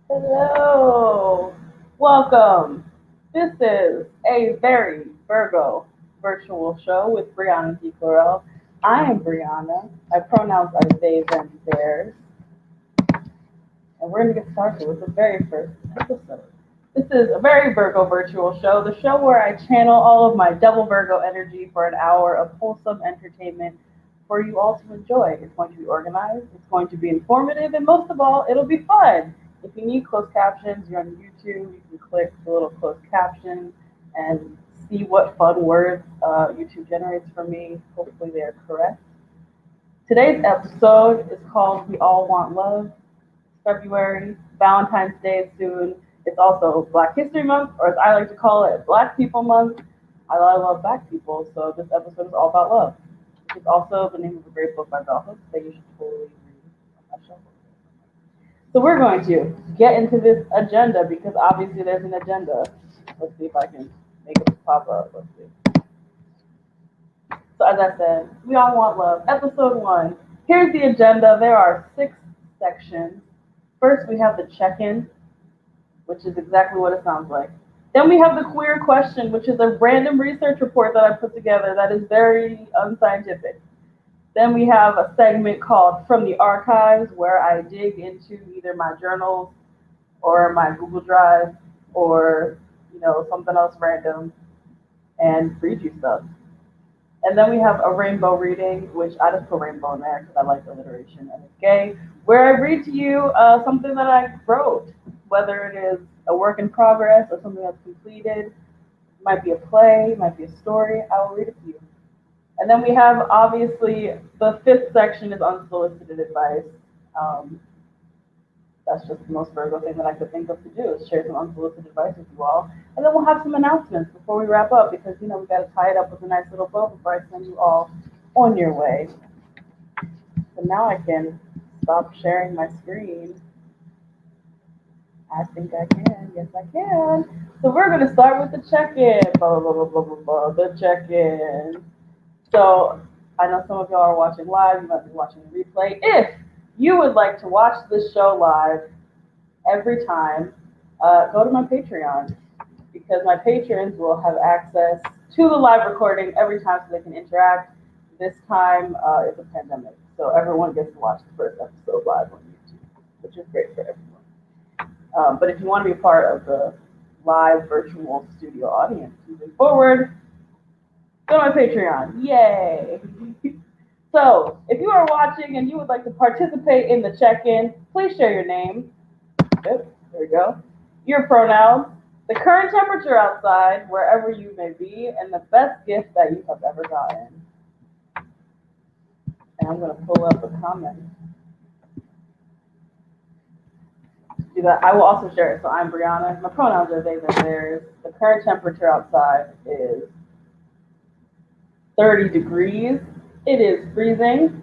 Hello, welcome. This is a very Virgo virtual show with Briyana D. Clarel. I am Briyana. My pronouns are they, them, theirs, and we're going to get started with the very first episode. This is a very Virgo virtual show, the show where I channel all of my double Virgo energy for an hour of wholesome entertainment for you all to enjoy. It's going to be organized, it's going to be informative, and most of all, it'll be fun. If you need closed captions, you're on YouTube, you can click the little closed caption and see what fun words YouTube generates for me. Hopefully, they are correct. Today's episode is called We All Want Love. February, Valentine's Day is soon. It's also Black History Month, or as I like to call it, Black People Month. I love Black people, so this episode is all about love. It's also the name of a great book by Bell Hooks that you should totally read. So we're going to get into this agenda because obviously there's an agenda. Let's see if I can make it pop up. Let's see. So as I said, we all want love. Episode 1. Here's the agenda. There are 6 sections. First, we have the check-in, which is exactly what it sounds like. Then we have the queer question, which is a random research report that I put together that is very unscientific. Then we have a segment called From the Archives, where I dig into either my journals or my Google Drive or something else random and read you stuff. And then we have a rainbow reading, which I just put rainbow in there because I like alliteration and it's gay, where I read to you something that I wrote, whether it is a work in progress or something that's completed. It might be a play, it might be a story. I will read it to you. And then we have, obviously, the 5th section is unsolicited advice. Um, that's just the most Virgo thing that I could think of to do is share some unsolicited advice with you all. And then we'll have some announcements before we wrap up because, we got to tie it up with a nice little bow before I send you all on your way. So now I can stop sharing my screen. I think I can. Yes, I can. So we're going to start with the check-in. Blah, blah, blah, blah, blah, blah, the check-in. So I know some of y'all are watching live. You might be watching the replay. If you would like to watch this show live every time, go to my Patreon because my patrons will have access to the live recording every time so they can interact. This time it's a pandemic, so everyone gets to watch the first episode live on YouTube, which is great for everyone. But if you want to be a part of the live virtual studio audience moving forward, go to my Patreon. Yay! So, if you are watching and you would like to participate in the check-in, please share your name. There we go. Your pronouns, the current temperature outside, wherever you may be, and the best gift that you have ever gotten. And I'm going to pull up the comments. Do that. I will also share it. So I'm Briyana. My pronouns are they, them, theirs. The current temperature outside is 30 degrees. It is freezing.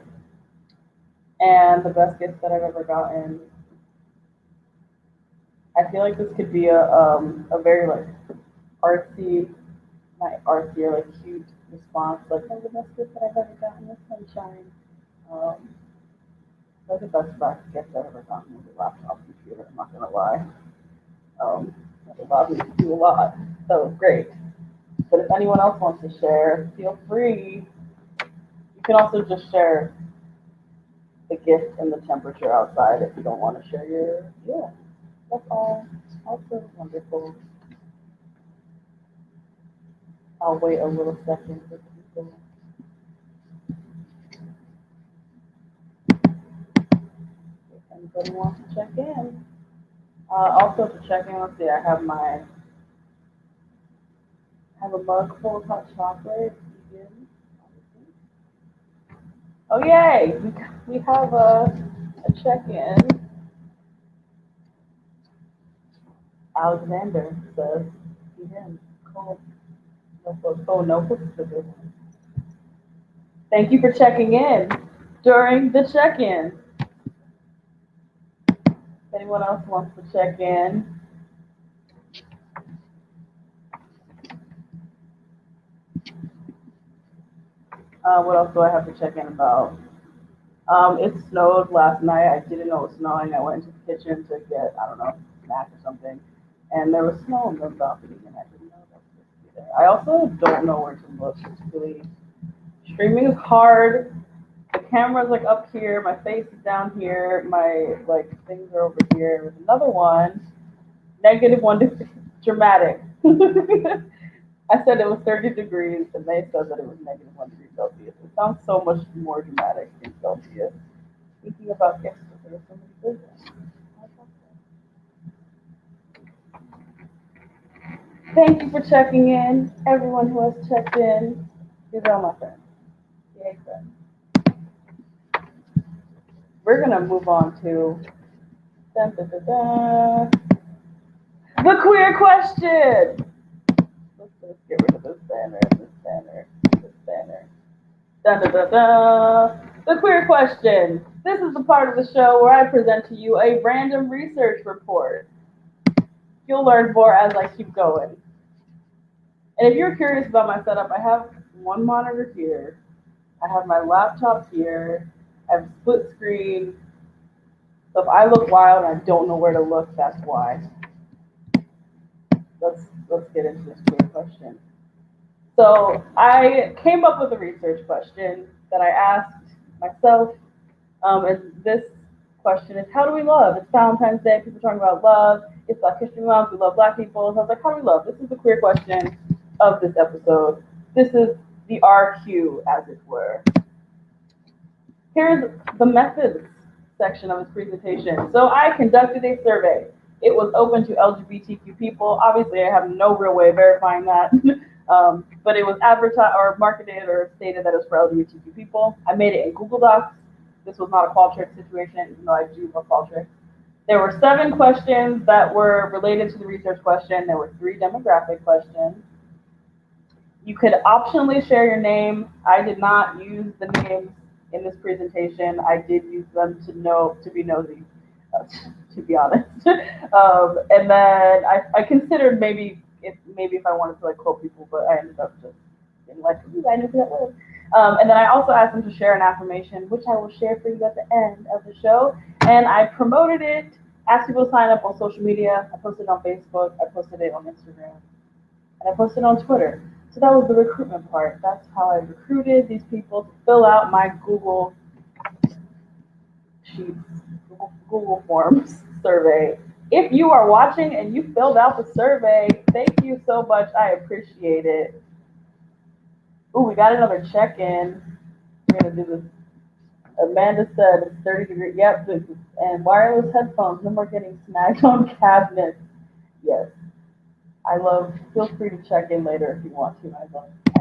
And the best gift that I've ever gotten. I feel like this could be a very like artsy, not artsy or like cute response. Like, oh, the best gift that I've ever gotten is sunshine. That's the best gift I've ever gotten was a laptop computer. I'm not gonna lie. That allowed me to do a lot. That was great. But if anyone else wants to share, feel free. You can also just share the gift and the temperature outside if you don't want to share your, yeah, that's all also wonderful. I'll wait a little second for people. If anybody wants to check in. Also to check in, let's see, I have a mug full of hot chocolate. Oh yay! We have a check-in. Alexander says him. Cool. Notebook. Oh, notebook is a good one. Thank you for checking in during the check-in. If anyone else wants to check in. What else do I have to check in about? It snowed last night. I didn't know it was snowing. I went into the kitchen to get, I don't know, snack or something, and there was snow on the balcony, and I didn't know that was supposed to be there. I also don't know where to look. It's really streaming is hard. The camera's like up here, my face is down here, my like things are over here. There's another one, -1 degree, dramatic. I said it was 30 degrees, and they said that it was -1 degree Celsius. It sounds so much more dramatic in Celsius. Thinking about yesterday, there were so many good ones. Thank you for checking in, everyone who has checked in. These are all my friends. Yay, friends. We're gonna move on to dun, dun, dun, dun, the queer question. Let's get rid of this banner, this banner, this banner. Dun, dun, dun, dun. The queer question. This is the part of the show where I present to you a random research report. You'll learn more as I keep going. And if you're curious about my setup, I have one monitor here. I have my laptop here. I have split screen. So if I look wild and I don't know where to look, that's why. Let's get into this queer question. So I came up with a research question that I asked myself. And this question is, how do we love? It's Valentine's Day. People talking about love. It's Black History Month. We love Black people. So I was like, how do we love? This is the queer question of this episode. This is the RQ, as it were. Here's the methods section of this presentation. So I conducted a survey. It was open to LGBTQ people. Obviously, I have no real way of verifying that, but it was advertised or marketed or stated that it was for LGBTQ people. I made it in Google Docs. This was not a Qualtrics situation, even though I do love Qualtrics. There were 7 questions that were related to the research question. There were 3 demographic questions. You could optionally share your name. I did not use the names in this presentation. I did use them to be nosy, to be honest. And then I considered maybe if I wanted to like quote people, but I ended up just being like, I knew who that was. And then I also asked them to share an affirmation, which I will share for you at the end of the show. And I promoted it, asked people to sign up on social media. I posted it on Facebook, I posted it on Instagram, and I posted it on Twitter. So that was the recruitment part. That's how I recruited these people to fill out my Google Sheets, Google Forms survey. If you are watching and you filled out the survey, thank you so much. I appreciate it. Ooh, we got another check-in. We're gonna do this. Amanda said it's 30 degrees. Yep, and wireless headphones. No more getting snagged on cabinets. Yes. Feel free to check in later if you want to. I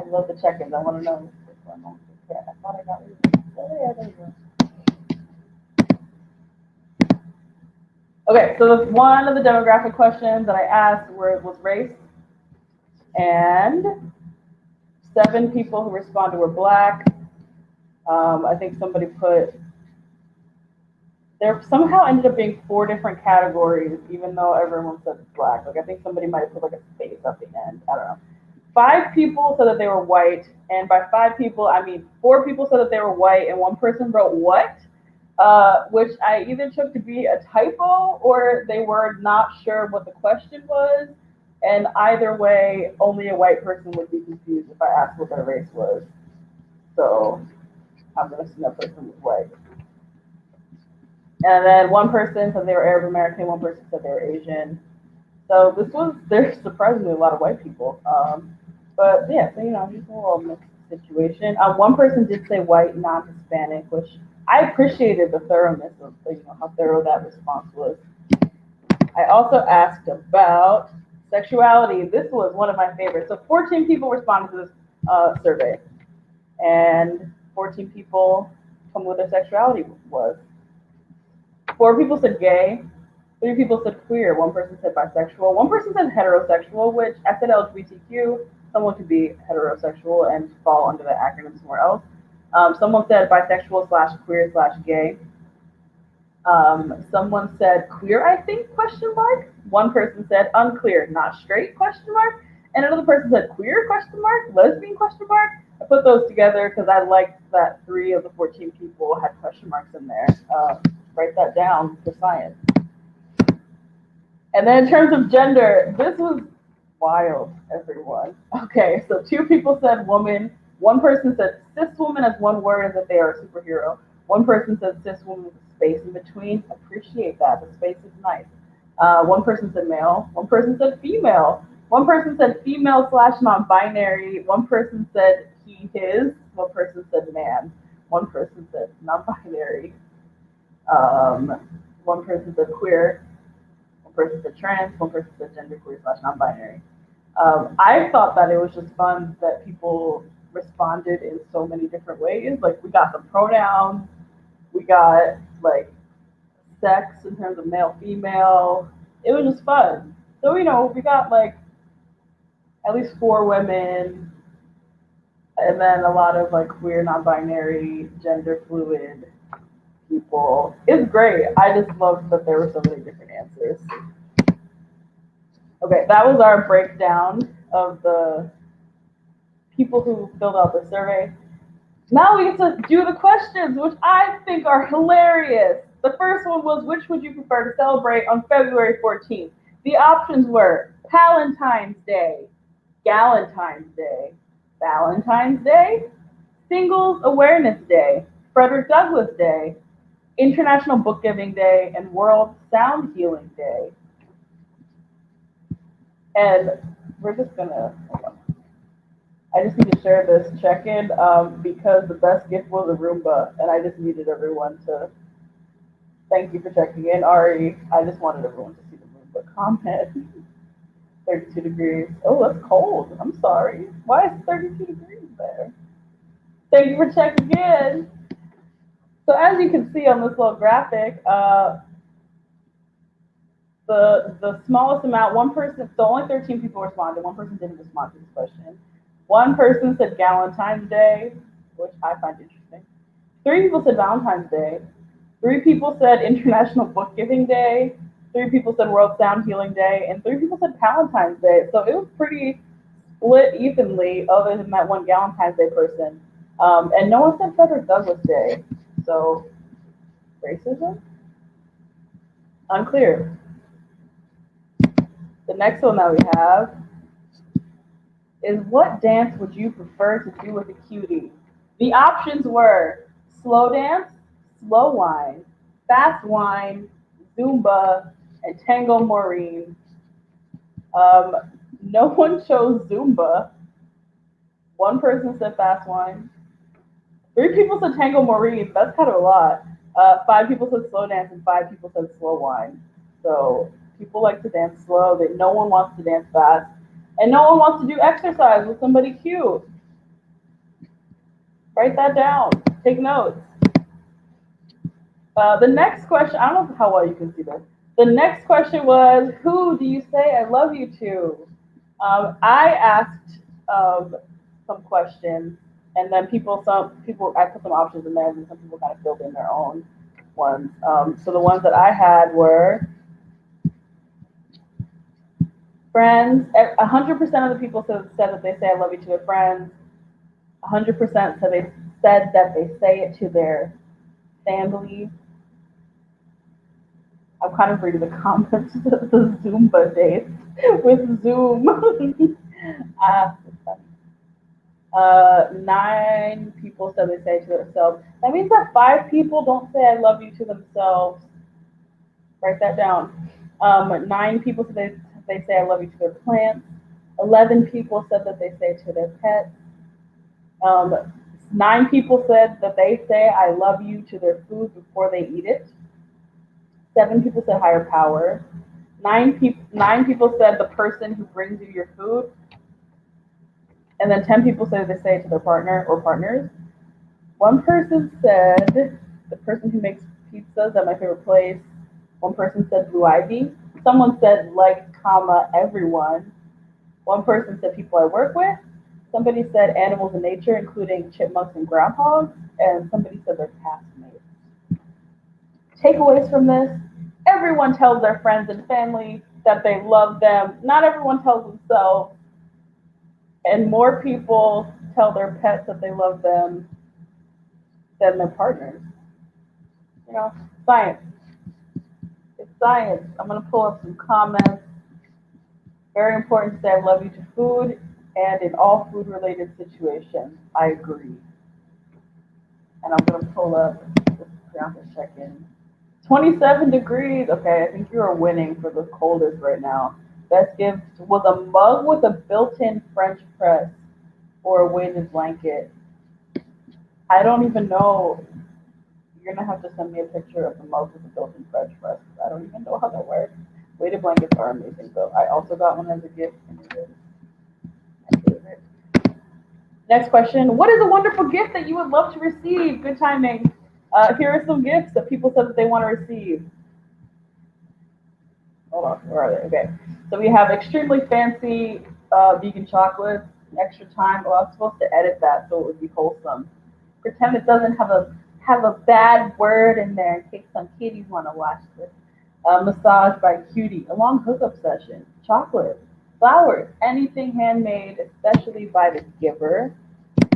love the check-ins. I want to know what's going on. I thought I got rid of it. Oh, yeah, there you go. Okay, so one of the demographic questions that I asked was race. And 7 people who responded were Black. I think somebody put, there somehow ended up being 4 different categories, even though everyone said Black. Like I think somebody might have put like a space at the end. I don't know. 5 people said that they were white, and by 5 people, I mean 4 people said that they were white, and 1 person wrote what, which I either took to be a typo or they were not sure what the question was. And either way, only a white person would be confused if I asked what their race was. So I'm gonna assume that person was white. And then 1 person said they were Arab American, 1 person said they were Asian. So there's surprisingly a lot of white people. But yeah, so just a little mixed situation. 1 person did say white, non-Hispanic, which I appreciated the thoroughness of how thorough that response was. I also asked about sexuality. This was one of my favorites. So 14 people responded to this survey, and 14 people told me what their sexuality was. 4 people said gay, 3 people said queer, 1 person said bisexual, 1 person said heterosexual, which I said LGBTQ. Someone could be heterosexual and fall under that acronym somewhere else. Someone said bisexual / queer / gay. Someone said queer, I think, ? 1 person said unclear, not straight ? And another person said queer ? Lesbian ? I put those together because I liked that 3 of the 14 people had question marks in there. Write that down for science. And then in terms of gender, this was wild, everyone. Okay, so two people said woman. One person said cis woman as one word as if they are a superhero. One person said cis woman with a space in between. Appreciate that. The space is nice. One person said male. One person said female. One person said female slash non-binary. One person said he, his. One person said man. One person said non-binary. Um, One person said queer. One person said trans. One person said genderqueer slash non-binary. I thought that it was just fun that people responded in so many different ways. Like we got the pronouns, we got like sex in terms of male, female. It was just fun. So we got like at least four women, and then a lot of like queer, non-binary, gender fluid people. It's great. I just loved that there were so many different answers. Okay, that was our breakdown of the people who filled out the survey. Now we get to do the questions, which I think are hilarious. The first one was, which would you prefer to celebrate on February 14th? The options were Valentine's Day, Galentine's Day, Valentine's Day, Singles Awareness Day, Frederick Douglass Day, International Book Giving Day, and World Sound Healing Day. And we're just gonna, I just need to share this check-in because the best gift was a Roomba, and I just needed everyone to thank you for checking in, Ari. I just wanted everyone to see the Roomba comment. 32 degrees. Oh, that's cold. I'm sorry. Why is 32 degrees there? Thank you for checking in. So as you can see on this little graphic, the smallest amount, one person, so only 13 people responded. One person didn't respond to this question. One person said Galentine's Day, which I find interesting. Three people said Valentine's Day. Three people said International Book Giving Day. Three people said World Sound Healing Day. And three people said Valentine's Day. So it was pretty split evenly, other than that one Valentine's Day person. And no one said Frederick Douglass Day. So, racism? Unclear. The next one that we have is, what dance would you prefer to do with a cutie? The options were slow dance, slow wine, fast wine, Zumba, and Tango Maureen. No one chose Zumba. One person said fast wine. Three people said Tango Maureen. That's kind of a lot. Five people said slow dance, and five people said slow wine. So people like to dance slow. That no one wants to dance fast, and no one wants to do exercise with somebody cute. Write that down. Take notes. The next question, I don't know how well you can see this. The next question was, who do you say I love you to? I asked some questions, and then I put some options in there, and some people kind of filled in their own ones. So the ones that I had were friends. 100% of the people said that they say I love you to their friends. 100% said that they say it to their family. I'm kind of reading the comments of the Zumba dates with Zoom. 9 people said they say it to themselves. That means that 5 people don't say I love you to themselves. Write that down. 9 people said they say I love you to their plants. 11 people said that they say it to their pets. 9 people said that they say I love you to their food before they eat it. 7 people said higher power. 9 people said the person who brings you your food. And then 10 people said they say it to their partner or partners. One person said the person who makes pizzas at my favorite place. One person said Blue Ivy. Someone said everyone. One person said people I work with. Somebody said animals in nature, including chipmunks and groundhogs. And somebody said their castmates. Takeaways from this: everyone tells their friends and family that they love them. Not everyone tells themselves. And more people tell their pets that they love them than their partners. Science. It's Science. I'm gonna pull up some comments. Very important to say I love you to food and in all food-related situations. I agree. And I'm gonna pull up this ground to check in. 27 degrees. Okay, I think you are winning for the coldest right now. Best gift was a mug with a built-in French press or a weighted blanket. I don't even know. You're gonna have to send me a picture of the mug with the built-in French press. I don't even know how that works. Weighted blankets are amazing though. I also got one as a gift and it is my favorite. Next question. What is a wonderful gift that you would love to receive? Good timing. Here are some gifts that people said that they want to receive. Hold on, where are they? Okay. So we have extremely fancy vegan chocolates, extra time. Oh, I was supposed to edit that so it would be wholesome. Pretend it doesn't have a bad word in there in case some kiddies want to watch this. Massage by Cutie, a long hookup session, chocolate, flowers, anything handmade, especially by the giver.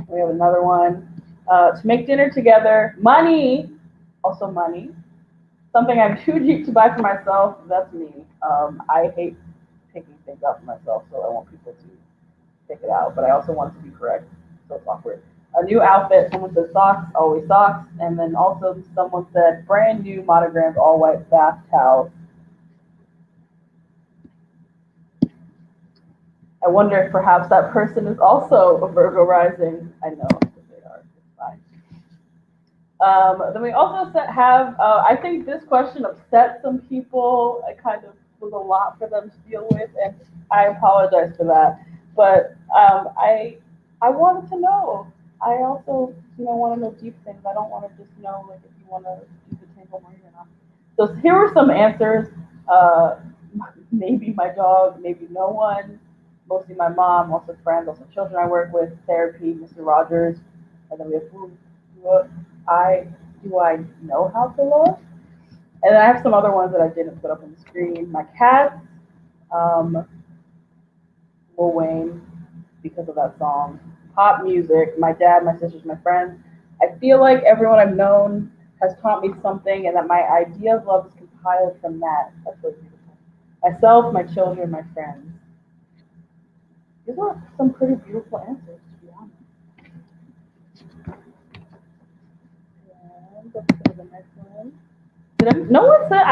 We have another one. To make dinner together, money, also money. Something I'm too cheap to buy for myself, that's me. I hate picking things out for myself, so I want people to pick it out, but I also want it to be correct, so it's awkward. A new outfit, someone said socks, always socks, and then also someone said brand new monogrammed all white bath towels. I wonder if perhaps that person is also a Virgo rising. I know they are, it's fine. Then we also have, I think this question upset some people. It kind of was a lot for them to deal with, and I apologize for that. But I wanted to know. I also, want to know deep things. I don't want to just know, like, if you want to do the tangle money or not. So here were some answers. Maybe my dog, maybe no one. Mostly my mom, also friends, also children I work with, therapy, Mr. Rogers. And then we have who do I know how to love? And then I have some other ones that I didn't put up on the screen. My cats, Lil Wayne, because of that song. Pop music, my dad, my sisters, my friends. I feel like everyone I've known has taught me something and that my idea of love is compiled from that. That's really beautiful. Myself, my children, my friends. These are some pretty beautiful answers, to be honest. And let's go to the next one. No one said,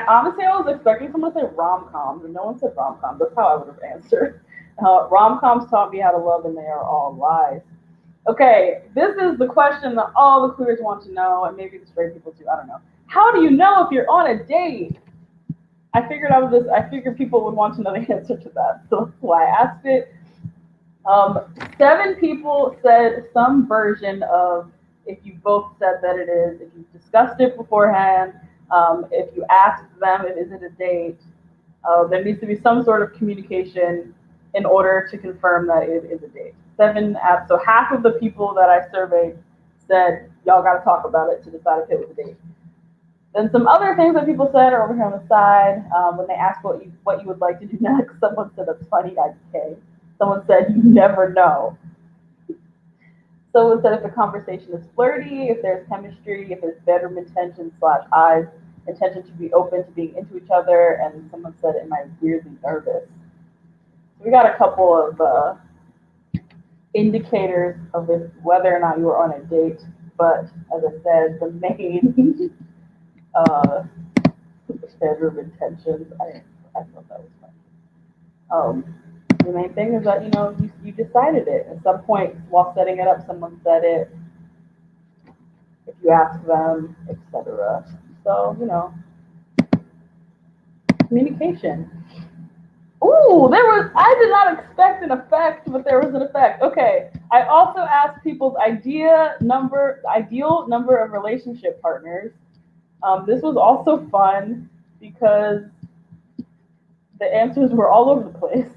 honestly, I was expecting someone to say rom-coms, and no one said rom-coms. That's how I would have answered. Rom-coms taught me how to love, and they are all lies. Okay, this is the question that all the queers want to know, and maybe the straight people too, I don't know. How do you know if you're on a date? I figured people would want to know the answer to that, so that's why I asked it. 7 people said some version of if you both said that it is, if you discussed it beforehand, if you asked them if is it a date, there needs to be some sort of communication in order to confirm that it is a date. 7 apps, so half of the people that I surveyed said y'all got to talk about it to decide if it was a date. Then some other things that people said are over here on the side. When they asked what you would like to do next, someone said that's funny, IDK. Someone said you never know. Someone said if the conversation is flirty, if there's chemistry, if there's bedroom intention / eyes, intention to be open to being into each other, and someone said, am I weirdly nervous? So we got a couple of indicators of whether or not you were on a date, but as I said, the main bedroom intentions, I thought that was funny. The main thing is that, you decided it. At some point while setting it up, someone said it, if you ask them, etc. So, communication. Ooh, I did not expect an effect, but there was an effect. Okay, I also asked people's ideal number of relationship partners. This was also fun because the answers were all over the place.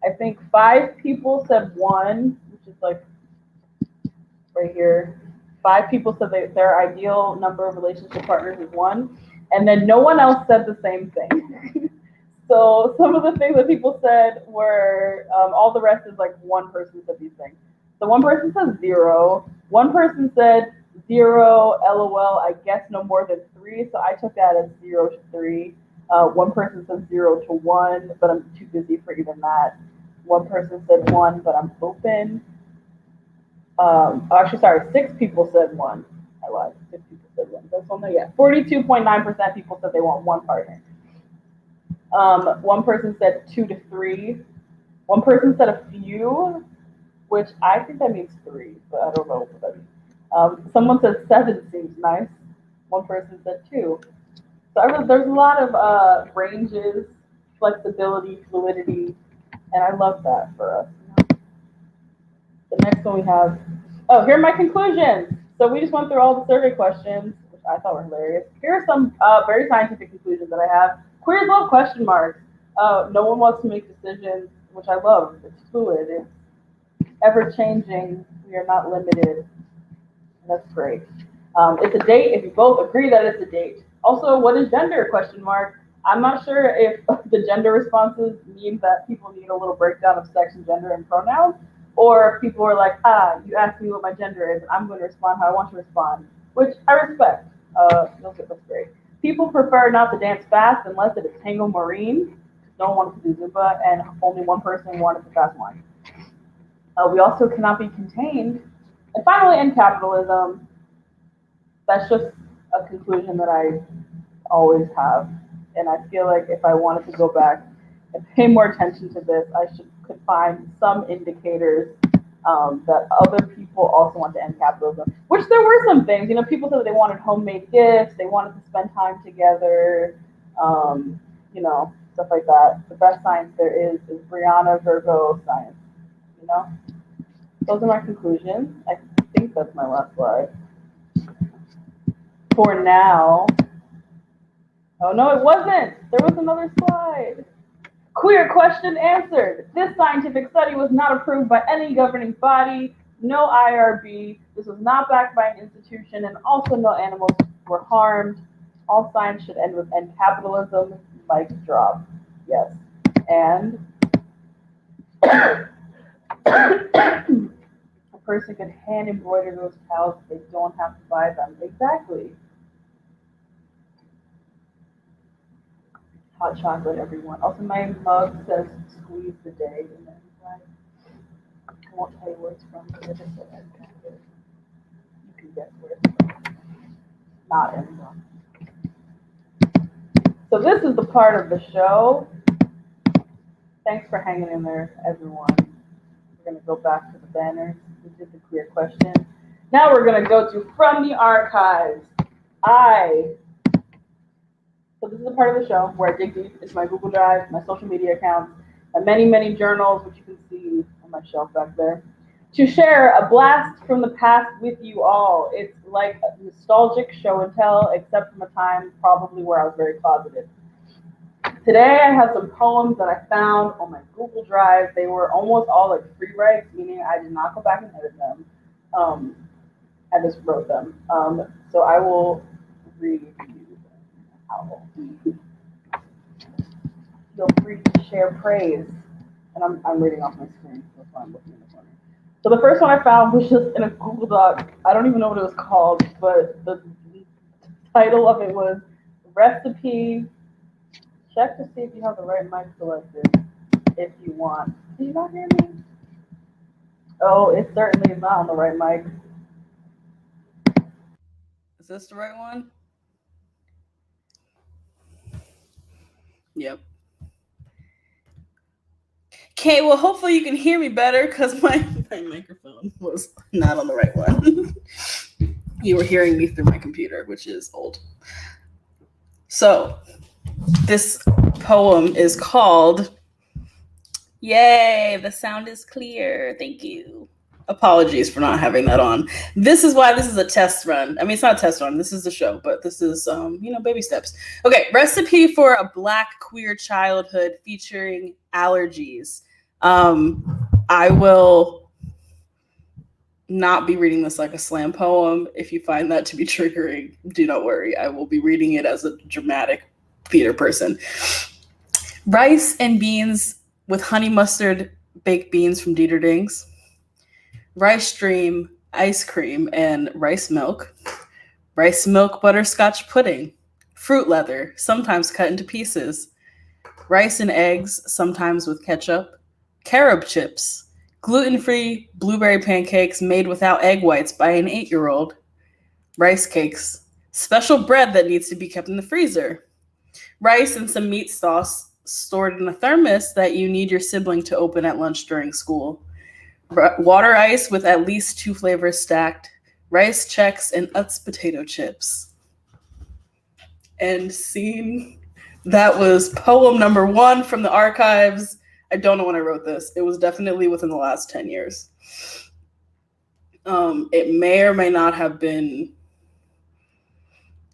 I think 5 people said 1, which is like right here. 5 people said their ideal number of relationship partners is 1, and then no one else said the same thing. So some of the things that people said were, all the rest is like one person said these things. So one person said 0, one person said 0, LOL, I guess no more than 3, so I took that as 0 to 3. One person said 0 to 1, but I'm too busy for even that. One person said 1, but I'm open. Actually, sorry, 6 people said 1. I lied. 6 people said 1. That's only, yeah. 42.9% people said they want one partner. One person said 2 to 3. One person said a few, which I think that means 3, but I don't know what that means. Someone said 7 seems nice. One person said 2. So there's a lot of ranges, flexibility, fluidity, and I love that for us. The next one we have, here are my conclusions. So we just went through all the survey questions, which I thought were hilarious. Here are some very scientific conclusions that I have. Queers love question marks. No one wants to make decisions, which I love. It's fluid. It's ever-changing. We are not limited. That's great. It's a date if you both agree that it's a date. Also, what is gender? Question mark. I'm not sure if the gender responses mean that people need a little breakdown of sex and gender and pronouns, or if people are like, you asked me what my gender is, and I'm going to respond how I want to respond, which I respect. That's great. People prefer not to dance fast unless it is Tango Marine. No one wanted to do Zumba, and only one person wanted to fast wine. We also cannot be contained. And finally, in capitalism, that's just a conclusion that I always have. And I feel like if I wanted to go back and pay more attention to this, I could find some indicators that other people also want to end capitalism, which there were some things. People said that they wanted homemade gifts, they wanted to spend time together, stuff like that. The best science there is Briyana Virgo science, Those are my conclusions. I think that's my last slide. For now. Oh, no, it wasn't. There was another slide. Queer question answered. This scientific study was not approved by any governing body, no IRB. This was not backed by an institution, and also no animals were harmed. All science should end with end capitalism. Mic drop. Yes. And a person could hand embroider those towels if they don't have to buy them. Exactly. Hot chocolate, everyone. Also, my mug says squeeze the day. I won't tell you where it's from, but it just said you can guess where it's from. Not Amazon. So this is the part of the show. Thanks for hanging in there, everyone. We're going to go back to the banners. We did the queer question. Now we're going to go to From the Archives. So this is a part of the show where I dig deep into my Google Drive, my social media accounts, and many, many journals, which you can see on my shelf back there, to share a blast from the past with you all. It's like a nostalgic show and tell, except from a time probably where I was very closeted. Today I have some poems that I found on my Google Drive. They were almost all like free writes, meaning I did not go back and edit them. I just wrote them. So I will read you. Feel free to share praise. And I'm reading off my screen, so that's why I'm looking in the corner. So the first one I found was just in a Google Doc. I don't even know what it was called, but the title of it was Recipe. Check to see if you have the right mic selected, if you want. Can you not hear me? Oh, it certainly is not on the right mic. Is this the right one? Yep. Okay, well, hopefully you can hear me better because my microphone was not on the right one. You were hearing me through my computer, which is old. So this poem is called, Yay, the sound is clear. Thank you. Apologies for not having that on. This is why this is a test run. I mean, it's not a test run. This is the show, but this is, baby steps. Okay, Recipe for a Black Queer Childhood featuring allergies. I will not be reading this like a slam poem. If you find that to be triggering, do not worry. I will be reading it as a dramatic theater person. Rice and beans with honey mustard baked beans from Dieterdings. Rice stream, ice cream, and rice milk. rice milk butterscotch pudding, fruit leather, sometimes cut into pieces, rice and eggs, sometimes with ketchup, carob chips, gluten-free blueberry pancakes made without egg whites by an 8-year-old, rice cakes, special bread that needs to be kept in the freezer, rice and some meat sauce stored in a thermos that you need your sibling to open at lunch during school, water ice with at least 2 flavors stacked, rice checks, and Utz potato chips. And scene. That was poem number 1 from the archives. I don't know when I wrote this. It was definitely within the last 10 years. It may or may not have been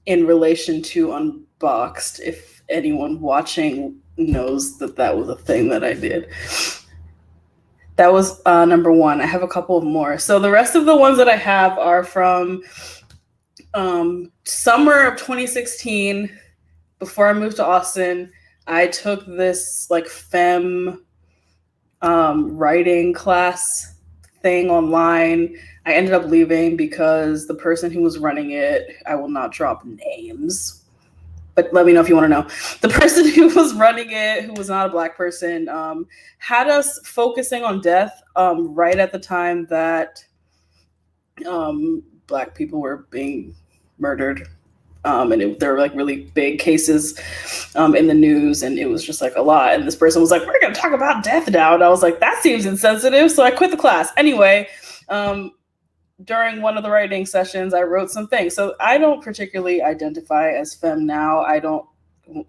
in relation to Unboxed, if anyone watching knows that that was a thing that I did. That was number 1. I have a couple more. So the rest of the ones that I have are from summer of 2016. Before I moved to Austin, I took this like femme writing class thing online. I ended up leaving because the person who was running it, I will not drop names, but let me know if you want to know. The person who was running it, who was not a Black person, had us focusing on death right at the time that Black people were being murdered. And there were like really big cases in the news, and it was just like a lot. And this person was like, "We're going to talk about death now." And I was like, "That seems insensitive." So I quit the class. Anyway, during one of the writing sessions, I wrote some things. So I don't particularly identify as femme now. I don't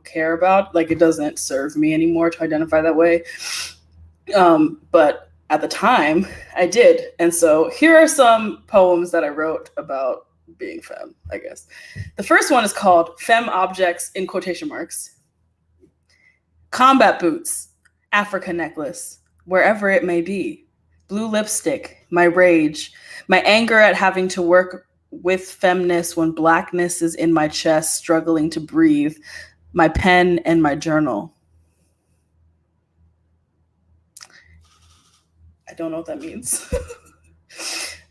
care about, like, it doesn't serve me anymore to identify that way. But at the time, I did. And so here are some poems that I wrote about being femme, I guess. The first one is called Femme Objects in quotation marks. Combat boots, Africa necklace, wherever it may be. Blue lipstick, my rage, my anger at having to work with femness when Blackness is in my chest, struggling to breathe, my pen and my journal. I don't know what that means.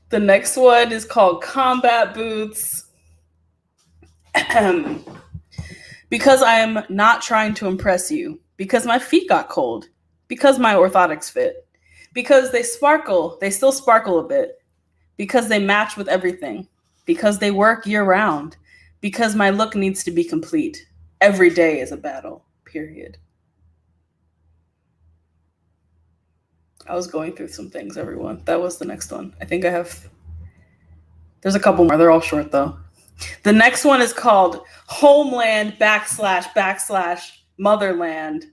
The next one is called Combat Boots. Because I am not trying to impress you. Because my feet got cold. Because my orthotics fit. Because they sparkle. They still sparkle a bit. Because they match with everything. Because they work year round. Because my look needs to be complete. Every day is a battle. Period. I was going through some things, everyone. That was the next one. I think there's a couple more. They're all short, though. The next one is called Homeland / Motherland.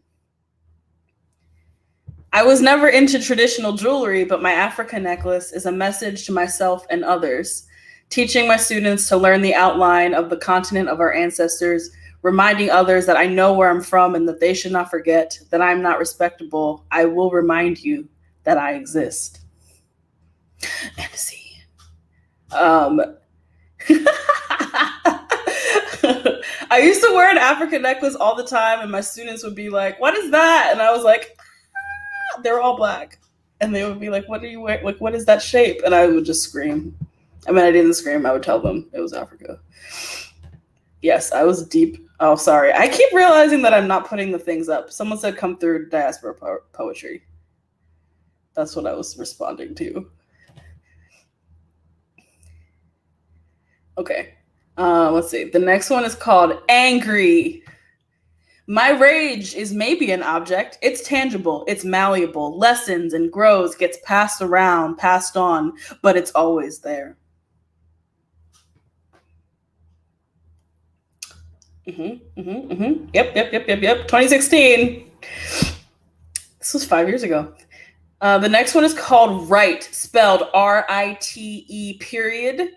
I was never into traditional jewelry, but my Africa necklace is a message to myself and others, teaching my students to learn the outline of the continent of our ancestors, reminding others that I know where I'm from and that they should not forget that I'm not respectable. I will remind you that I exist. And see. I used to wear an Africa necklace all the time, and my students would be like, "What is that?" And I was like, "They were all Black." And they would be like, "What are you wearing? Like, what is that shape?" And I would just scream. I mean, I didn't scream. I would tell them it was Africa. Yes, I was deep. Oh, sorry. I keep realizing that I'm not putting the things up. Someone said come through diaspora poetry. That's what I was responding to. Okay. Let's see. The next one is called Angry. My rage is maybe an object. It's tangible. It's malleable. Lessens and grows, gets passed around, passed on, but it's always there. Yep. 2016. This was 5 years ago. The next one is called Write, spelled R-I-T-E period.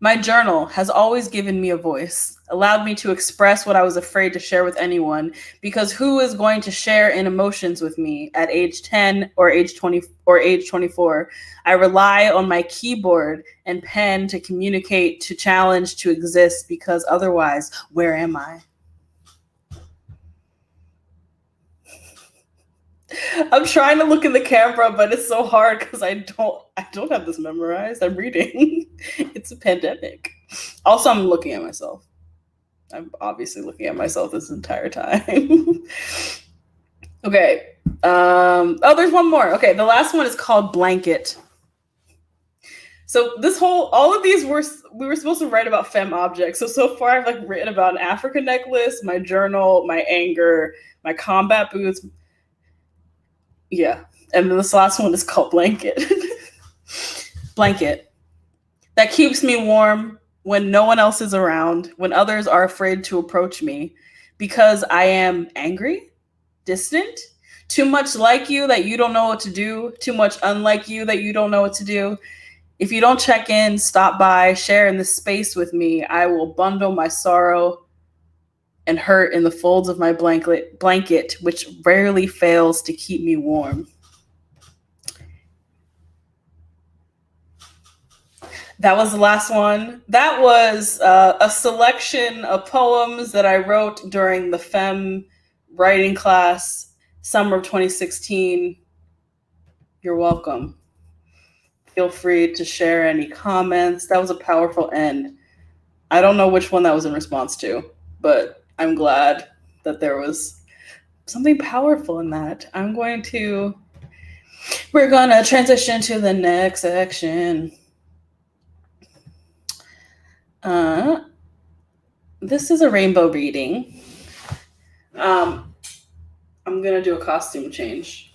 My journal has always given me a voice, allowed me to express what I was afraid to share with anyone, because who is going to share in emotions with me at age 10 or age 20 or age 24? I rely on my keyboard and pen to communicate, to challenge, to exist, because otherwise, where am I? I'm trying to look in the camera, but it's so hard because I don't have this memorized. I'm reading. It's a pandemic. Also, I'm looking at myself. I'm obviously looking at myself this entire time. Okay. Oh, there's one more. Okay, the last one is called Blanket. So all of these we were supposed to write about femme objects. So far I've like written about an Africa necklace, my journal, my anger, my combat boots. Yeah. And then this last one is called Blanket. Blanket. That keeps me warm when no one else is around, when others are afraid to approach me, because I am angry, distant, too much like you that you don't know what to do, too much unlike you that you don't know what to do. If you don't check in, stop by, share in this space with me, I will bundle my sorrow and hurt in the folds of my blanket, which rarely fails to keep me warm. That was the last one. That was a selection of poems that I wrote during the Femme writing class, summer of 2016. You're welcome. Feel free to share any comments. That was a powerful end. I don't know which one that was in response to, but I'm glad that there was something powerful in that. We're going to transition to the next section. This is a rainbow reading. I'm going to do a costume change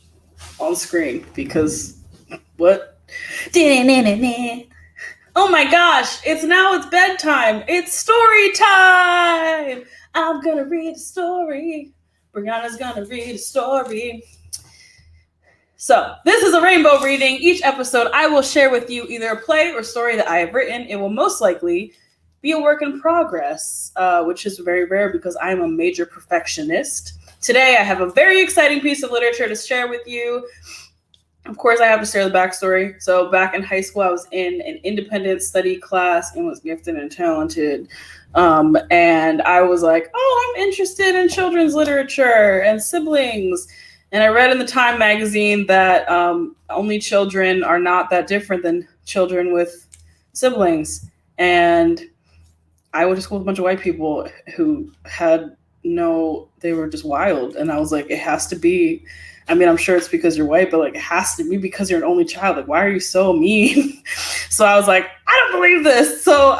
on screen because what? Oh my gosh, it's bedtime. It's story time. I'm going to read a story. Brianna's going to read a story. So this is a rainbow reading. Each episode I will share with you either a play or story that I have written. It will most likely be a work in progress, which is very rare because I am a major perfectionist. Today I have a very exciting piece of literature to share with you. Of course, I have to share the backstory. So back in high school, I was in an independent study class and was gifted and talented. And I was like, oh, I'm interested in children's literature and siblings. And I read in the Time magazine that only children are not that different than children with siblings. And I went to school with a bunch of white people who they were just wild. And I was like, it has to be, I mean, I'm sure it's because you're white, but like, it has to be because you're an only child. Like, why are you so mean? So I was like, I don't believe this. So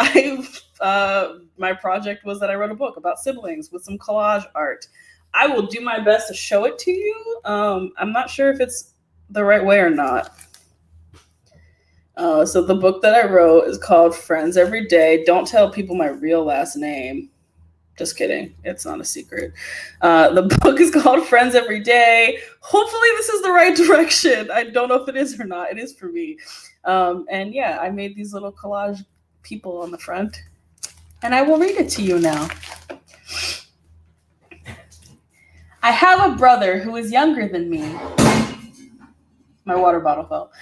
my project was that I wrote a book about siblings with some collage art. I will do my best to show it to you. I'm not sure if it's the right way or not. So the book that I wrote is called Friends Every Day. Don't tell people my real last name. Just kidding. It's not a secret. The book is called Friends Every Day. Hopefully this is the right direction. I don't know if it is or not. It is for me. And yeah, I made these little collage people on the front. And I will read it to you now. I have a brother who is younger than me. My water bottle fell.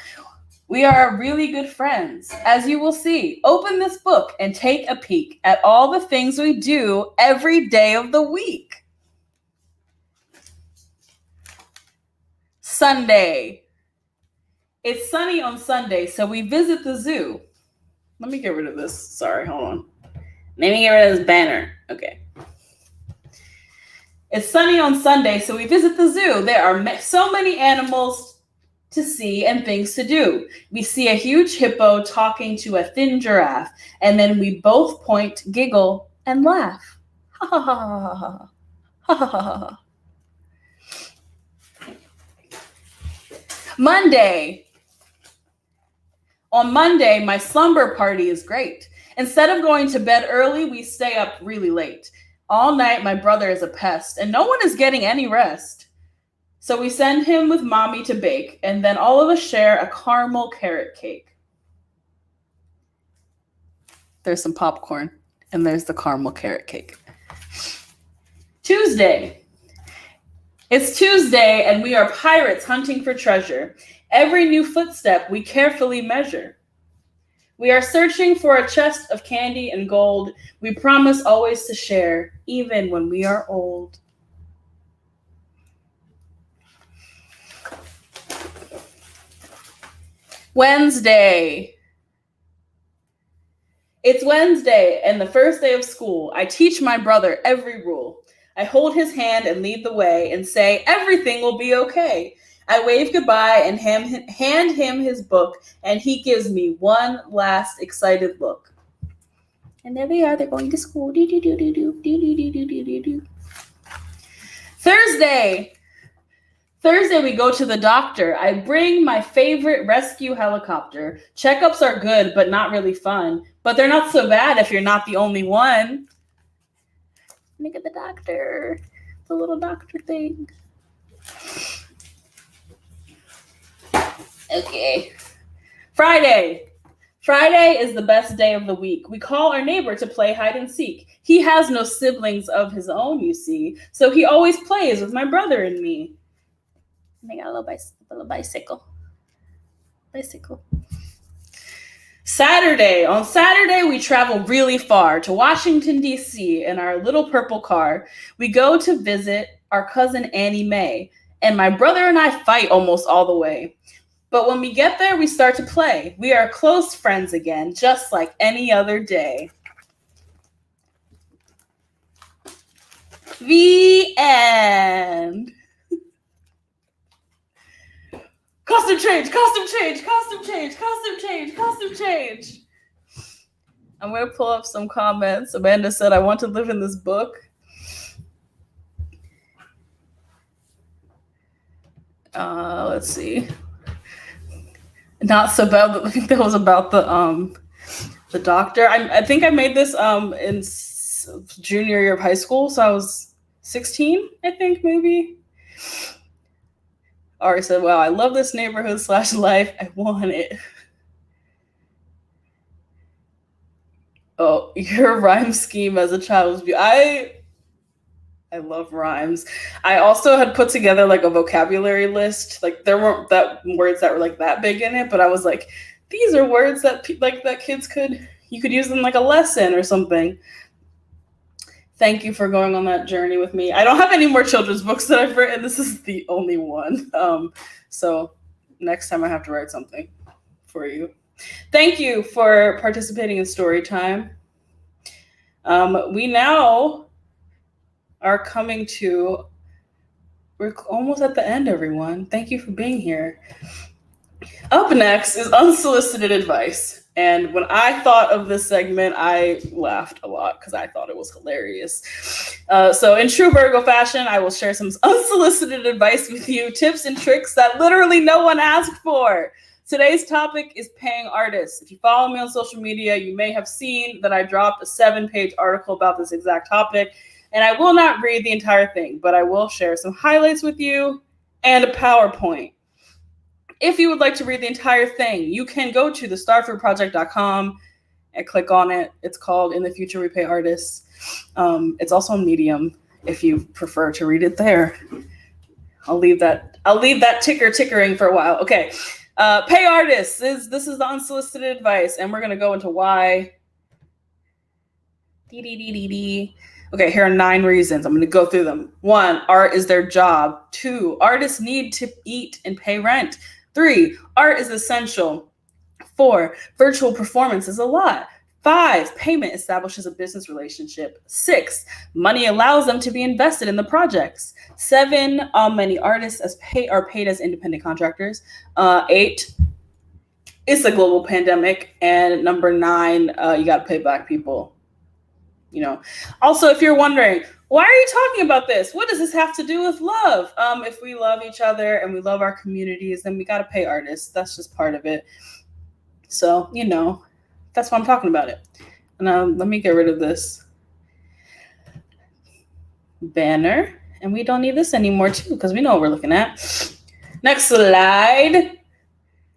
We are really good friends, as you will see. Open this book and take a peek at all the things we do every day of the week. Sunday. It's sunny on Sunday, so we visit the zoo. Let me get rid of this. Sorry, hold on. Let me get rid of this banner. Okay. It's sunny on Sunday, so we visit the zoo. There are so many animals to see and things to do. We see a huge hippo talking to a thin giraffe, and then we both point, giggle, and laugh. Ha ha ha ha ha ha ha ha. Monday. On Monday, my slumber party is great. Instead of going to bed early, we stay up really late. All night, my brother is a pest, and no one is getting any rest. So we send him with mommy to bake, and then all of us share a caramel carrot cake. There's some popcorn, and there's the caramel carrot cake. Tuesday. It's Tuesday, and we are pirates hunting for treasure. Every new footstep we carefully measure. We are searching for a chest of candy and gold. We promise always to share, even when we are old. Wednesday. It's Wednesday and the first day of school. I teach my brother every rule. I hold his hand and lead the way and say, everything will be okay. I wave goodbye and hand him his book, and he gives me one last excited look. And there they are. They're going to school. Thursday, we go to the doctor. I bring my favorite rescue helicopter. Checkups are good, but not really fun. But they're not so bad if you're not the only one. Look at the doctor. The little doctor thing. Okay. Friday is the best day of the week. We call our neighbor to play hide and seek. He has no siblings of his own, you see, so he always plays with my brother and me. And I got a little bicycle. On Saturday, we travel really far to Washington, D.C. in our little purple car. We go to visit our cousin Annie Mae, and my brother and I fight almost all the way. But when we get there, we start to play. We are close friends again, just like any other day. The end. Costume change. I'm going to pull up some comments. Amanda said, I want to live in this book. Let's see. Not so bad. I think that was about the doctor. I think I made this in junior year of high school, so I was 16, I think, maybe. Ari said, wow, I love this neighborhood / life. I want it. Oh, your rhyme scheme as a child was beautiful. I love rhymes. I also had put together like a vocabulary list. Like there weren't words that were like that big in it, but I was like, these are words that that kids you could use in like a lesson or something. Thank you for going on that journey with me. I don't have any more children's books that I've written. This is the only one. So next time I have to write something for you. Thank you for participating in story time. We now are we're almost at the end, everyone. Thank you for being here. Up next is Unsolicited Advice. And when I thought of this segment, I laughed a lot because I thought it was hilarious. So in true Virgo fashion, I will share some unsolicited advice with you, tips and tricks that literally no one asked for. Today's topic is paying artists. If you follow me on social media, you may have seen that I dropped a 7-page article about this exact topic. And I will not read the entire thing, but I will share some highlights with you and a PowerPoint. If you would like to read the entire thing, you can go to thestarfruitproject.com and click on it. It's called In the Future We Pay Artists. It's also on Medium if you prefer to read it there. I'll leave that tickering for a while. Okay. Pay artists. This is the unsolicited advice, and we're going to go into why. Okay, here are 9 reasons. I'm going to go through them. 1, art is their job. 2, artists need to eat and pay rent. 3, art is essential. 4, virtual performance is a lot. 5, payment establishes a business relationship. 6, money allows them to be invested in the projects. 7, many artists are paid as independent contractors. 8, it's a global pandemic. And number 9, you got to pay Black people. Also, if you're wondering, why are you talking about this? What does this have to do with love? If we love each other and we love our communities, then we got to pay artists. That's just part of it. So, that's why I'm talking about it. And let me get rid of this banner. And we don't need this anymore, too, because we know what we're looking at. Next slide.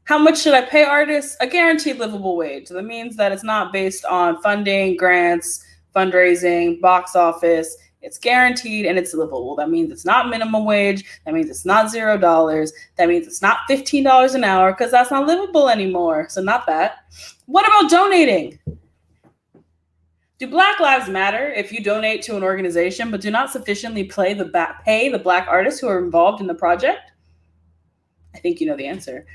How much should I pay artists? A guaranteed livable wage. That means that it's not based on funding, grants, fundraising, box office. It's guaranteed and it's livable. That means it's not minimum wage. That means it's not $0. That means it's not $15 an hour because that's not livable anymore. So not that. What about donating? Do Black Lives Matter if you donate to an organization but do not sufficiently pay the Black artists who are involved in the project? I think you know the answer.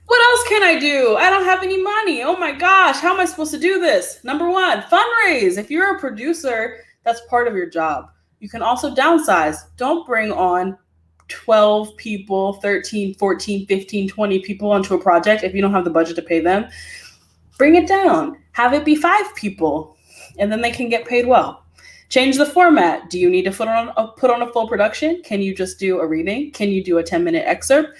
What else can I do? I don't have any money. Oh my gosh, how am I supposed to do this? Number one, fundraise. If you're a producer, that's part of your job. You can also downsize. Don't bring on 12 people, 13, 14, 15, 20 people onto a project if you don't have the budget to pay them. Bring it down. Have it be 5 people, and then they can get paid well. Change the format. Do you need to put on a full production? Can you just do a reading? Can you do a 10-minute excerpt?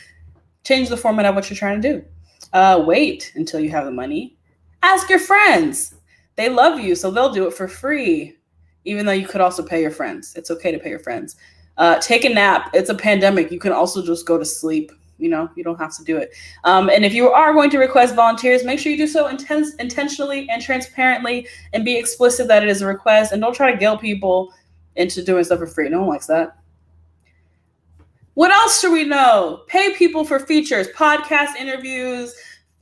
Change the format of what you're trying to do. Wait until you have the money. Ask your friends. They love you, so they'll do it for free, even though you could also pay your friends. It's okay to pay your friends. Take a nap. It's a pandemic. You can also just go to sleep. You don't have to do it. And if you are going to request volunteers, make sure you do so intentionally and transparently, and be explicit that it is a request, and don't try to guilt people into doing stuff for free. No one likes that. What else should we know? Pay people for features, podcast interviews,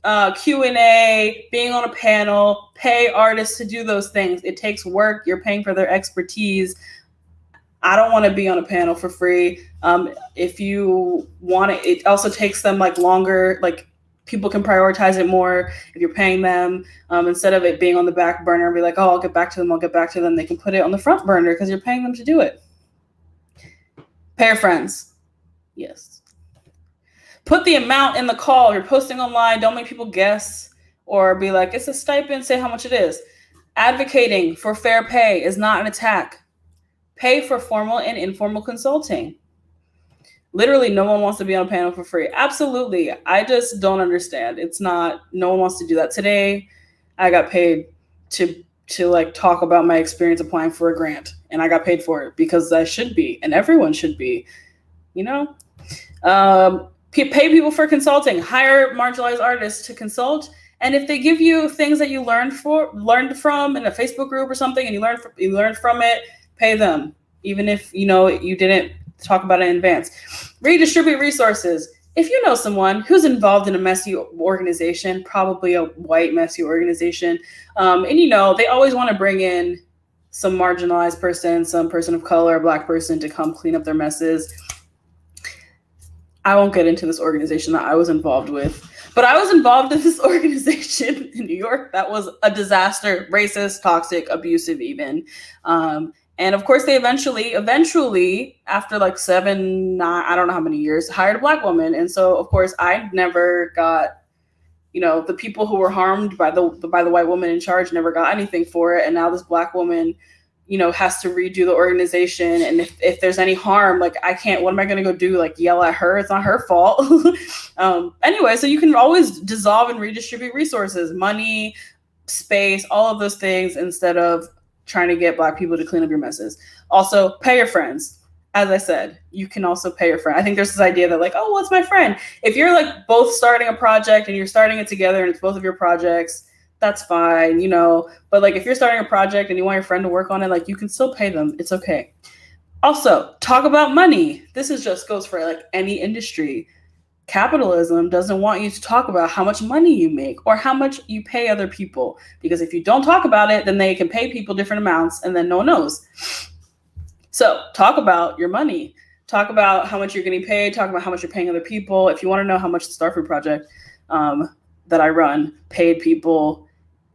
Q&A, being on a panel. Pay artists to do those things. It takes work. You're paying for their expertise. I don't want to be on a panel for free. If you want it, it also takes them longer. People can prioritize it more if you're paying them, instead of it being on the back burner and be like, oh, I'll get back to them. They can put it on the front burner because you're paying them to do it. Pay your friends. Yes. Put the amount in the call. You're posting online. Don't make people guess or be like, it's a stipend. Say how much it is. Advocating for fair pay is not an attack. Pay for formal and informal consulting. Literally, no one wants to be on a panel for free. Absolutely. I just don't understand. No one wants to do that. Today, I got paid to talk about my experience applying for a grant, and I got paid for it because I should be, and everyone should be, Pay people for consulting. Hire marginalized artists to consult. And if they give you things that you learned from in a Facebook group or something, and you learned from it, pay them, even if you didn't talk about it in advance. Redistribute resources. If you know someone who's involved in a messy organization, probably a white messy organization, and they always want to bring in some marginalized person, some person of color, a Black person to come clean up their messes. I won't get into this organization that I was involved with, but I was involved in this organization in New York that was a disaster, racist, toxic, abusive even. And of course, they eventually, after 7, 9, I don't know how many years, hired a Black woman. And so, of course, I never got, the people who were harmed by the white woman in charge never got anything for it. And now this Black woman, has to redo the organization. And if there's any harm, I can't, what am I going to go do? Yell at her? It's not her fault. Anyway, so you can always dissolve and redistribute resources, money, space, all of those things, instead of trying to get Black people to clean up your messes. Also, pay your friends. As I said, you can also pay your friend. I think there's this idea that what's my friend? If you're both starting a project and you're starting it together and it's both of your projects, that's fine, but if you're starting a project and you want your friend to work on it, you can still pay them. It's okay. Also, talk about money. This goes for any industry. Capitalism doesn't want you to talk about how much money you make or how much you pay other people, because if you don't talk about it, then they can pay people different amounts and then no one knows. So talk about your money. Talk about how much you're getting paid. Talk about how much you're paying other people. If you want to know how much the Starfruit Project that I run paid people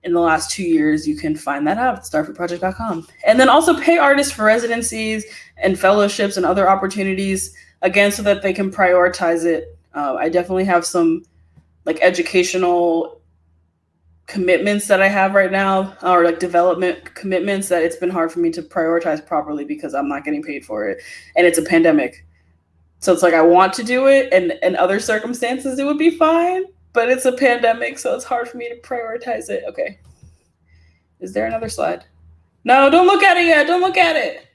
in the last 2 years, you can find that out at starfruitproject.com. And then also pay artists for residencies and fellowships and other opportunities, again, so that they can prioritize it. I definitely have some educational commitments that I have right now, or development commitments that it's been hard for me to prioritize properly because I'm not getting paid for it. And it's a pandemic. So it's I want to do it, and in other circumstances it would be fine, but it's a pandemic, so it's hard for me to prioritize it. Okay. Is there another slide? No, don't look at it yet. Don't look at it.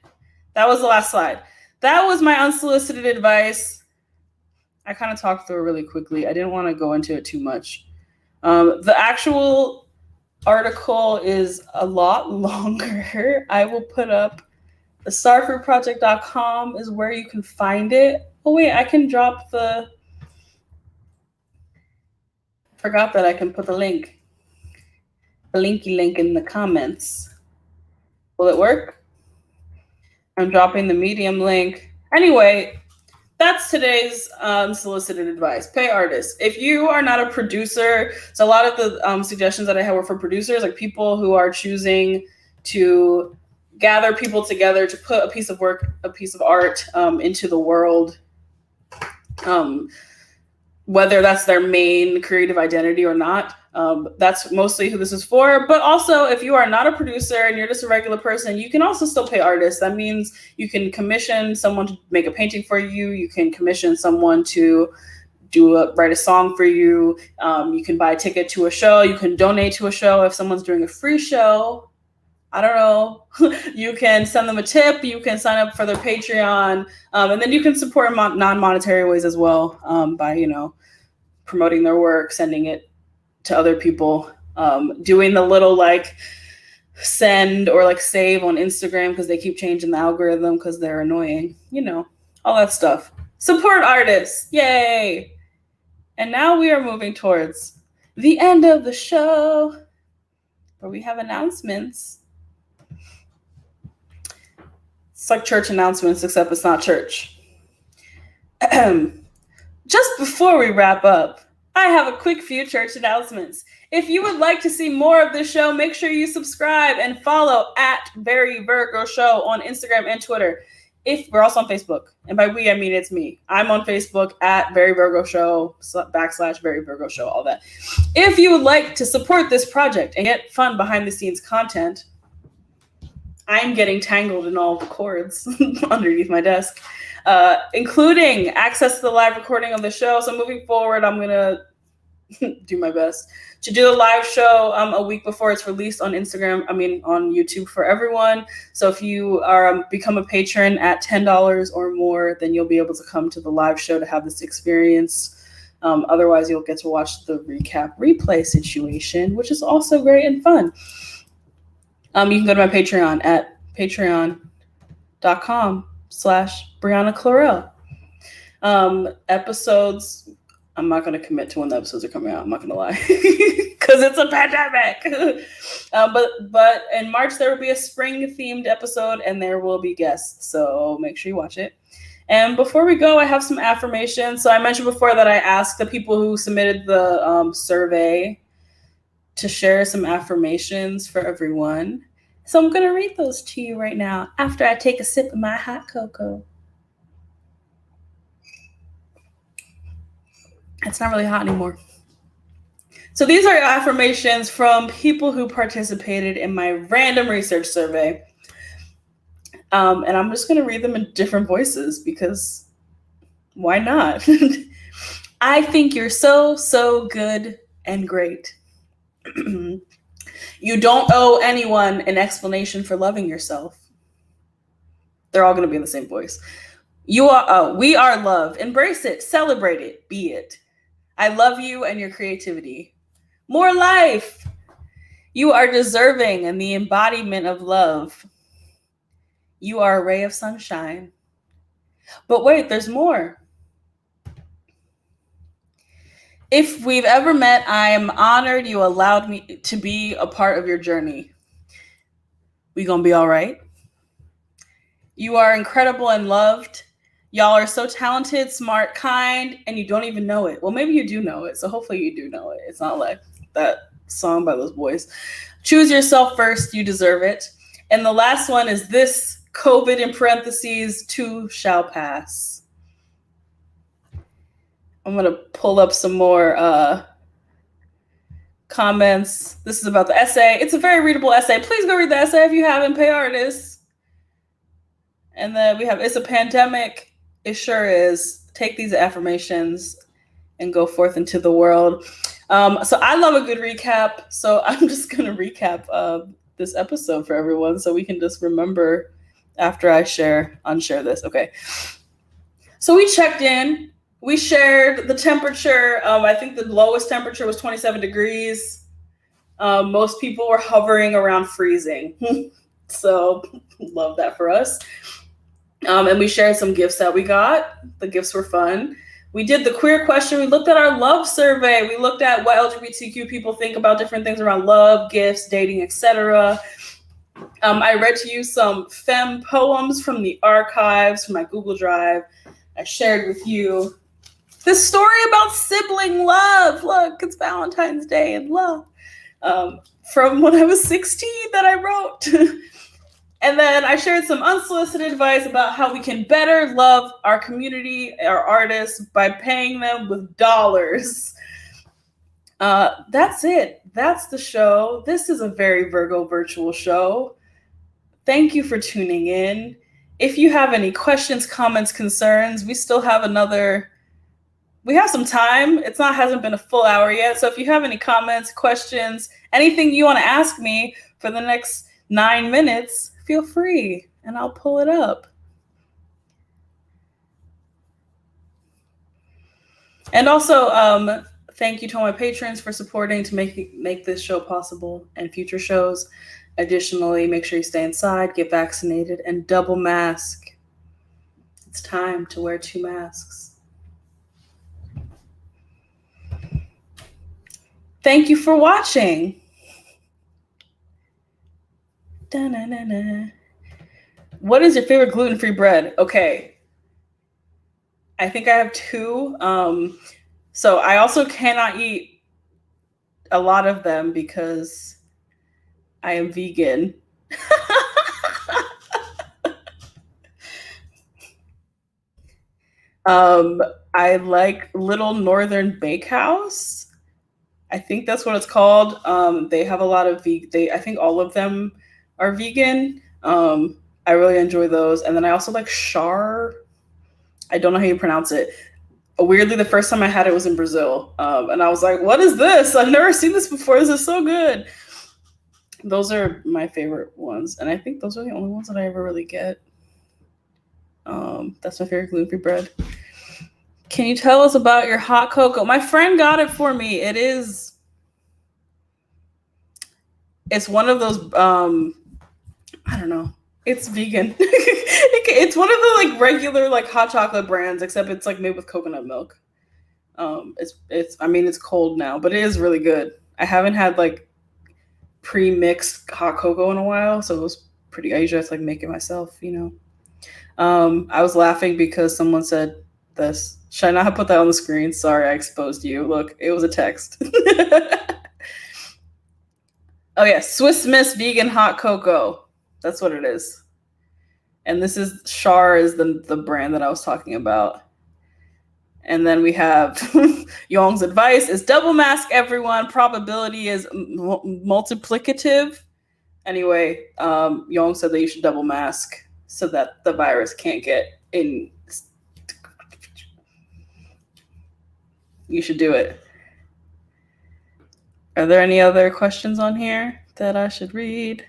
That was the last slide. That was my unsolicited advice. I kind of talked through it really quickly. I didn't want to go into it too much. The actual article is a lot longer. I will put up the starfruitproject.com is where you can find it. Oh wait, I can drop forgot that I can put the linky link in the comments. Will it work? I'm dropping the Medium link. Anyway, that's today's unsolicited advice. Pay artists. If you are not a producer, so a lot of the suggestions that I had were for producers, like people who are choosing to gather people together to put a piece of work, a piece of art into the world, whether that's their main creative identity or not. That's mostly who this is for. But also, if you are not a producer and you're just a regular person, you can also still pay artists. That means you can commission someone to make a painting for you. You can commission someone to write a song for you. You can buy a ticket to a show. You can donate to a show. If someone's doing a free show, I don't know, you can send them a tip. You can sign up for their Patreon. And then you can support non-monetary ways as well, by, promoting their work, sending it to other people, doing the little like send or like save on Instagram because they keep changing the algorithm because they're annoying, all that stuff. Support artists, yay! And now we are moving towards the end of the show where we have announcements. It's like church announcements, except it's not church. Just before we wrap up, I have a quick few church announcements. If you would like to see more of this show, make sure you subscribe and follow at Very Virgo Show on Instagram and Twitter. If we're also on Facebook, and by we I mean it's me. I'm on Facebook at Very Virgo Show / Very Virgo Show, all that. If you would like to support this project and get fun behind the scenes content, I'm getting tangled in all the cords underneath my desk. Including access to the live recording of the show. So moving forward, I'm going to do my best to do the live show a week before it's released on on YouTube for everyone. So if you are become a patron at $10 or more, then you'll be able to come to the live show to have this experience. Otherwise, you'll get to watch the recap replay situation, which is also great and fun. You can go to my Patreon at patreon.com/Briyana Clarel. Episodes, I'm not going to commit to when the episodes are coming out. I'm not going to lie because it's a pandemic. But in March, there will be a spring themed episode and there will be guests. So make sure you watch it. And before we go, I have some affirmations. So I mentioned before that I asked the people who submitted the survey to share some affirmations for everyone. So I'm going to read those to you right now after I take a sip of my hot cocoa. It's not really hot anymore. So these are affirmations from people who participated in my random research survey. And I'm just going to read them in different voices because why not? I think you're so, so good and great. You don't owe anyone an explanation for loving yourself. They're all going to be in the same voice. We are love. Embrace it. Celebrate it. Be it. I love you and your creativity. More life. You are deserving and the embodiment of love. You are a ray of sunshine. But wait, there's more. If we've ever met, I am honored you allowed me to be a part of your journey. We gonna be all right? You are incredible and loved. Y'all are so talented, smart, kind, and you don't even know it. Well, maybe you do know it, so hopefully you do know it. It's not like that song by those boys. Choose yourself first, you deserve it. And the last one is this: COVID in parentheses, too shall pass. I'm going to pull up some more comments. This is about the essay. It's a very readable essay. Please go read the essay if you haven't. Pay artists. And then we have, it's a pandemic. It sure is. Take these affirmations and go forth into the world. So I love a good recap. So I'm just going to recap this episode for everyone so we can just remember after I unshare this. Okay. So we checked in. We shared the temperature. I think the lowest temperature was 27 degrees. Most people were hovering around freezing. So love that for us. And we shared some gifts that we got. The gifts were fun. We did the queer question. We looked at our love survey. We looked at what LGBTQ people think about different things around love, gifts, dating, etc. I read to you some femme poems from the archives, from my Google Drive. I shared with you this story about sibling love. Look, it's Valentine's Day and love. From when I was 16 that I wrote. And then I shared some unsolicited advice about how we can better love our community, our artists, by paying them with dollars. That's it. That's the show. This is a very Virgo virtual show. Thank you for tuning in. If you have any questions, comments, concerns, we still have we have some time. Hasn't been a full hour yet. So if you have any comments, questions, anything you want to ask me for the next 9 minutes, feel free and I'll pull it up. And also, thank you to all my patrons for supporting to make this show possible and future shows. Additionally, make sure you stay inside, get vaccinated, and double mask. It's time to wear 2 masks. Thank you for watching. Da-na-na-na. What is your favorite gluten-free bread? Okay. I think I have 2. So I also cannot eat a lot of them because I am vegan. I like Little Northern Bakehouse. I think that's what it's called. They have a lot of I think all of them are vegan. I really enjoy those. And then I also like Char. I don't know how you pronounce it. Weirdly, the first time I had it was in Brazil. And I was like, what is this? I've never seen this before. This is so good. Those are my favorite ones. And I think those are the only ones that I ever really get. That's my favorite gluten-free bread. Can you tell us about your hot cocoa? My friend got it for me. It's one of those, I don't know. It's vegan. It's one of the like regular like hot chocolate brands, except it's like made with coconut milk. It's cold now, but it is really good. I haven't had like pre-mixed hot cocoa in a while, so it was pretty. I usually have to like make it myself, you know. I was laughing because someone said this. Should I not have put that on the screen? Sorry, I exposed you. Look, it was a text. Oh yeah, Swiss Miss vegan hot cocoa. That's what it is. And this is Char is the brand that I was talking about. And then we have Yong's advice is double mask everyone. Probability is multiplicative. Anyway, Yong said that you should double mask so that the virus can't get in. You should do it. Are there any other questions on here that I should read?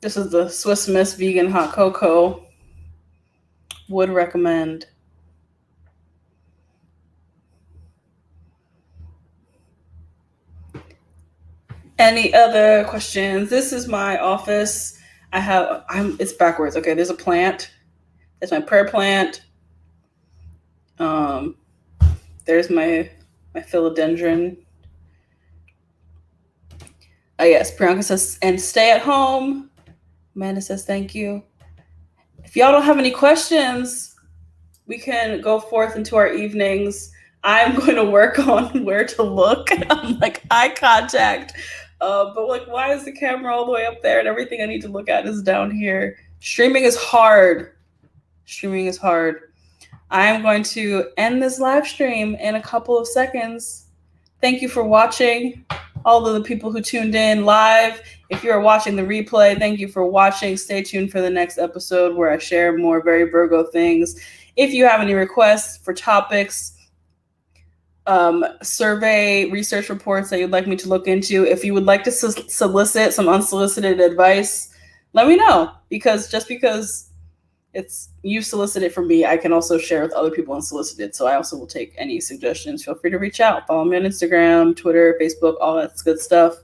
This is the Swiss Miss vegan hot cocoa. Would recommend. Any other questions? This is my office. It's backwards. Okay, there's a plant. There's my prayer plant. There's my philodendron. Oh yes, Priyanka says, and stay at home. Amanda says, thank you. If y'all don't have any questions, we can go forth into our evenings. I'm going to work on where to look. I'm like eye contact. But like, why is the camera all the way up there and everything I need to look at is down here? Streaming is hard. I am going to end this live stream in a couple of seconds. Thank you for watching. All of the people who tuned in live. If you're watching the replay, thank you for watching. Stay tuned for the next episode where I share more very Virgo things. If you have any requests for topics, survey research reports that you'd like me to look into, if you would like to solicit some unsolicited advice, let me know. Because just because you solicited from me, I can also share with other people unsolicited. So I also will take any suggestions. Feel free to reach out. Follow me on Instagram, Twitter, Facebook, all that good stuff.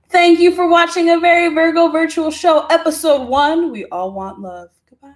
Thank you for watching a very Virgo virtual show, episode 1. We all want love. Goodbye.